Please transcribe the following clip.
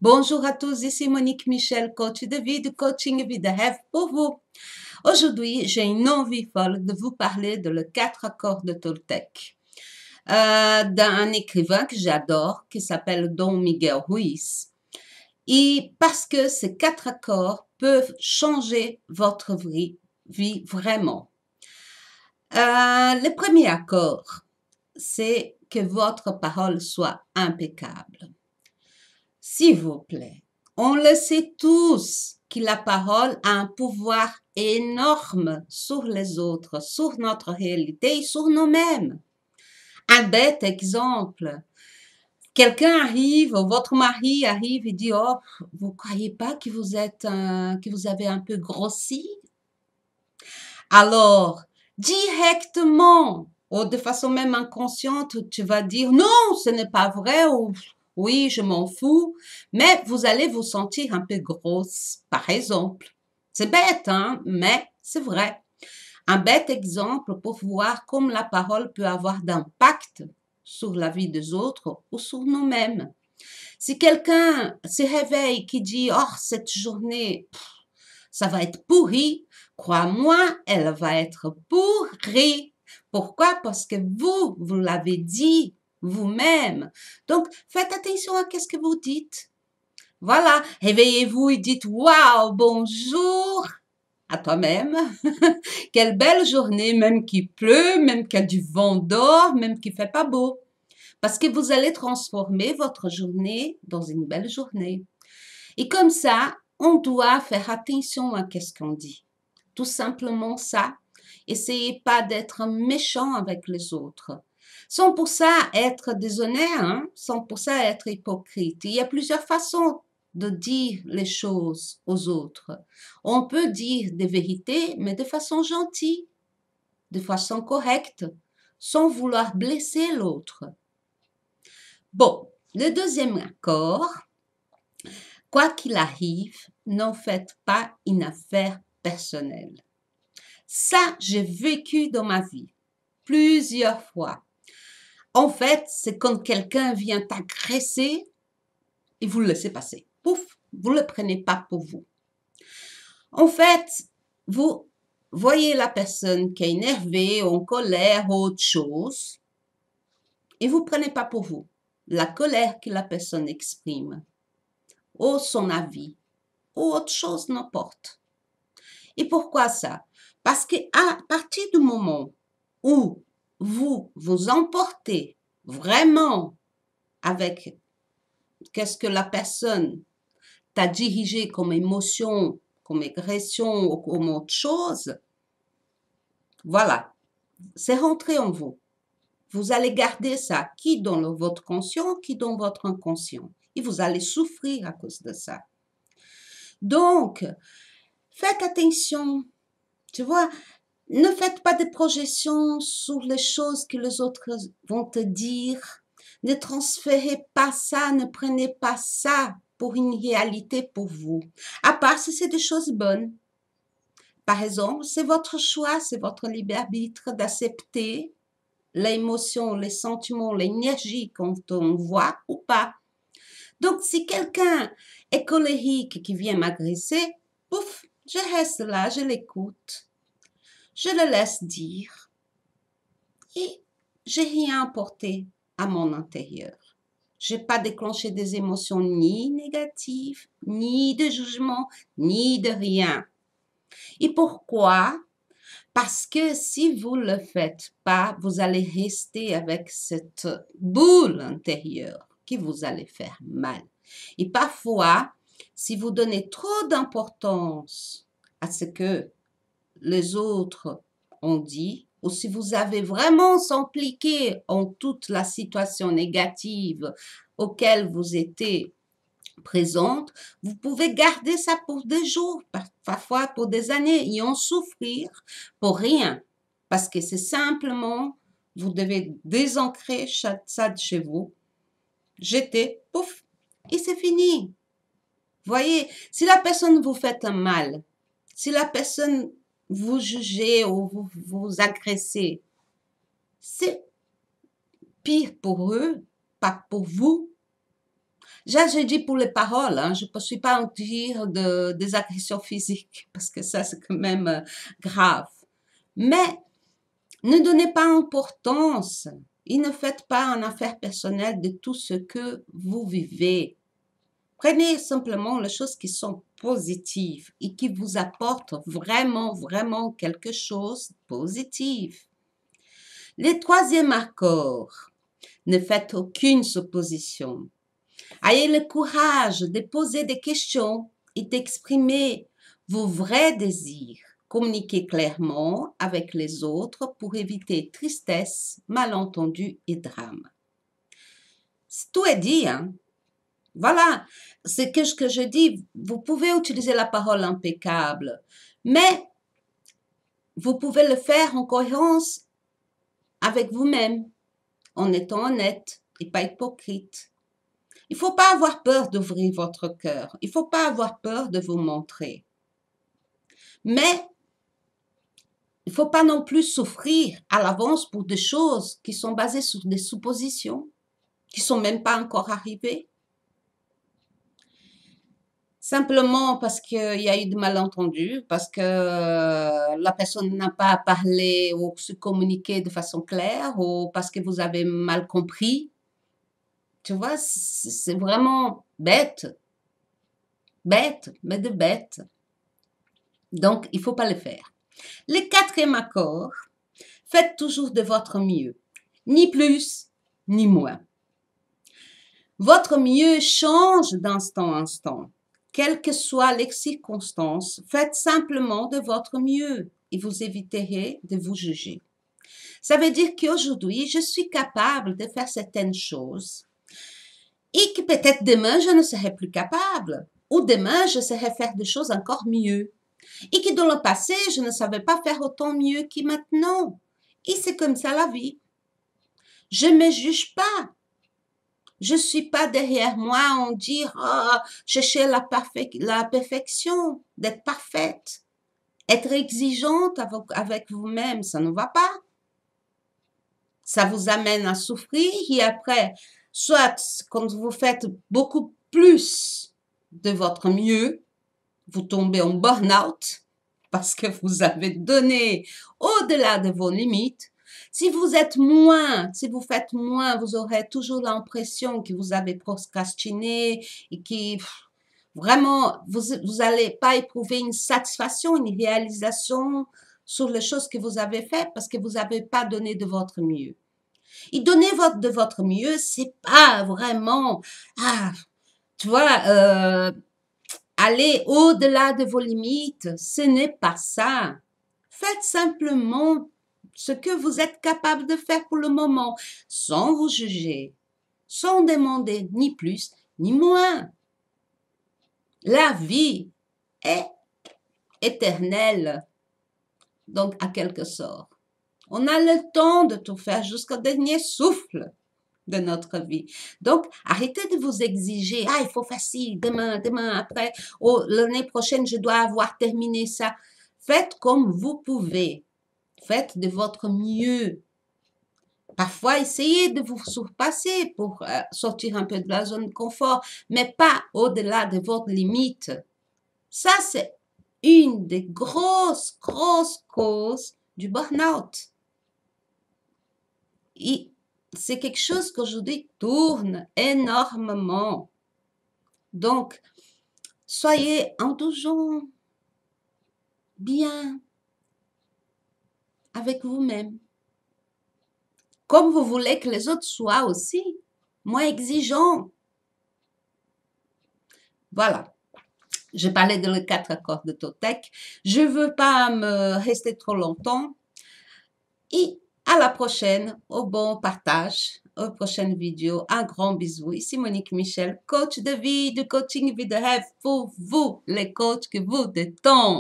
Bonjour à tous, ici Monique Michel, coach de vie, de coaching vie de rêve pour vous. Aujourd'hui, j'ai une envie folle de vous parler de le 4 accords de Toltec, d'un écrivain que j'adore, qui s'appelle Don Miguel Ruiz. Et parce que ces 4 accords peuvent changer votre vie vraiment. Le premier accord, c'est que votre parole soit impeccable. S'il vous plaît, on le sait tous que la parole a un pouvoir énorme sur les autres, sur notre réalité et sur nous-mêmes. Un bête exemple, quelqu'un arrive, votre mari arrive et dit « Oh, vous croyez pas que vous avez un peu grossi ?» Alors, directement, ou de façon même inconsciente, tu vas dire « Non, ce n'est pas vrai » ou « Oui, je m'en fous », mais vous allez vous sentir un peu grosse, par exemple. C'est bête, hein, mais c'est vrai. Un bête exemple pour voir comme la parole peut avoir d'impact sur la vie des autres ou sur nous-mêmes. Si quelqu'un se réveille qui dit « Oh, cette journée, ça va être pourri », crois-moi, elle va être pourrie. Pourquoi? Parce que vous l'avez dit vous-même. Donc, faites attention à ce que vous dites. Voilà, réveillez-vous et dites « Waouh, bonjour !» à toi-même. Quelle belle journée, même qu'il pleut, même qu'il y a du vent dehors, même qu'il fait pas beau. Parce que vous allez transformer votre journée dans une belle journée. Et comme ça, on doit faire attention à ce qu'on dit. Tout simplement ça. Essayez pas d'être méchant avec les autres. Sans pour ça être déshonnête, hein? Sans pour ça être hypocrite. Il y a plusieurs façons de dire les choses aux autres. On peut dire des vérités, mais de façon gentille, de façon correcte, sans vouloir blesser l'autre. Bon, le deuxième accord, quoi qu'il arrive, n'en faites pas une affaire personnelle. Ça, j'ai vécu dans ma vie plusieurs fois. En fait, c'est quand quelqu'un vient t'agresser et vous le laissez passer. Pouf, vous ne le prenez pas pour vous. En fait, vous voyez la personne qui est énervée, en colère, ou autre chose, et vous ne prenez pas pour vous la colère que la personne exprime, ou son avis, ou autre chose, n'importe. Et pourquoi ça? Parce qu'à partir du moment où vous vous emportez vraiment avec qu'est-ce que la personne t'a dirigé comme émotion, comme agression ou comme autre chose, voilà, c'est rentré en vous. Vous allez garder ça, qui dans votre conscient, qui dans votre inconscient. Et vous allez souffrir à cause de ça. Donc, faites attention. Tu vois, ne faites pas de projections sur les choses que les autres vont te dire. Ne transférez pas ça, ne prenez pas ça pour une réalité pour vous. À part si c'est des choses bonnes. Par exemple, c'est votre choix, c'est votre libre arbitre d'accepter l'émotion, les sentiments, l'énergie quand on voit ou pas. Donc, si quelqu'un est colérique qui vient m'agresser, pouf, je reste là, je l'écoute. Je le laisse dire et j'ai rien apporté à mon intérieur. Je n'ai pas déclenché des émotions ni négatives, ni de jugement, ni de rien. Et pourquoi? Parce que si vous ne le faites pas, vous allez rester avec cette boule intérieure qui vous allez faire mal. Et parfois, si vous donnez trop d'importance à ce que les autres ont dit, ou si vous avez vraiment s'impliqué en toute la situation négative auquel vous étiez présente, vous pouvez garder ça pour des jours, parfois pour des années, et en souffrir pour rien. Parce que c'est simplement, vous devez désancrer ça de chez vous, jeter, pouf, et c'est fini. Voyez, si la personne vous fait un mal, si la personne vous jugez ou vous agressez, c'est pire pour eux, pas pour vous. J'ai dit pour les paroles, hein, je ne suis pas en dire des agressions physiques, parce que ça, c'est quand même grave. Mais ne donnez pas importance et ne faites pas une affaire personnelle de tout ce que vous vivez. Prenez simplement les choses qui sont positives et qui vous apportent vraiment, vraiment quelque chose de positif. Le troisième accord, ne faites aucune supposition. Ayez le courage de poser des questions et d'exprimer vos vrais désirs. Communiquez clairement avec les autres pour éviter tristesse, malentendus et drame. Tout est dit, hein? Voilà, c'est ce que je dis. Vous pouvez utiliser la parole impeccable, mais vous pouvez le faire en cohérence avec vous-même, en étant honnête et pas hypocrite. Il ne faut pas avoir peur d'ouvrir votre cœur. Il ne faut pas avoir peur de vous montrer. Mais il ne faut pas non plus souffrir à l'avance pour des choses qui sont basées sur des suppositions, qui ne sont même pas encore arrivées. Simplement parce qu'il y a eu des malentendus, parce que la personne n'a pas parlé ou se communiqué de façon claire, ou parce que vous avez mal compris. Tu vois, c'est vraiment bête. Bête, mais de bête. Donc, il ne faut pas le faire. Le quatrième accord, faites toujours de votre mieux. Ni plus, ni moins. Votre mieux change d'instant en instant. Quelles que soient les circonstances, faites simplement de votre mieux et vous éviterez de vous juger. Ça veut dire qu'aujourd'hui, je suis capable de faire certaines choses et que peut-être demain, je ne serai plus capable. Ou demain, je saurai faire des choses encore mieux. Et que dans le passé, je ne savais pas faire autant mieux que maintenant. Et c'est comme ça la vie. Je ne me juge pas. Je ne suis pas derrière moi en dire chercher la perfection, d'être parfaite. Être exigeante avec vous-même, ça ne va pas. Ça vous amène à souffrir et après, soit quand vous faites beaucoup plus de votre mieux, vous tombez en burn-out parce que vous avez donné au-delà de vos limites. Si vous êtes moins, si vous faites moins, vous aurez toujours l'impression que vous avez procrastiné et que vraiment, vous n'allez pas éprouver une satisfaction, une réalisation sur les choses que vous avez faites parce que vous n'avez pas donné de votre mieux. Et donner de votre mieux, c'est pas vraiment, tu vois, aller au-delà de vos limites, ce n'est pas ça. Faites simplement ce que vous êtes capable de faire pour le moment, sans vous juger, sans demander ni plus ni moins. La vie est éternelle, donc à quelque sorte. On a le temps de tout faire jusqu'au dernier souffle de notre vie. Donc, arrêtez de vous exiger, il faut faire ci, demain, après, l'année prochaine, je dois avoir terminé ça. Faites comme vous pouvez. Faites de votre mieux. Parfois, essayez de vous surpasser pour sortir un peu de la zone de confort, mais pas au-delà de votre limite. Ça, c'est une des grosses causes du burn-out. Et c'est quelque chose qu'aujourd'hui tourne énormément. Donc, soyez indulgents, bien avec vous-même. Comme vous voulez que les autres soient aussi, moins exigeants. Voilà. Je parlais de les 4 accords de Toltec. Je ne veux pas me rester trop longtemps. Et à la prochaine, au bon partage, aux prochaines vidéos. Un grand bisou. Ici Monique Michel, coach de vie, de coaching vie de rêve pour vous, les coachs que vous détendez.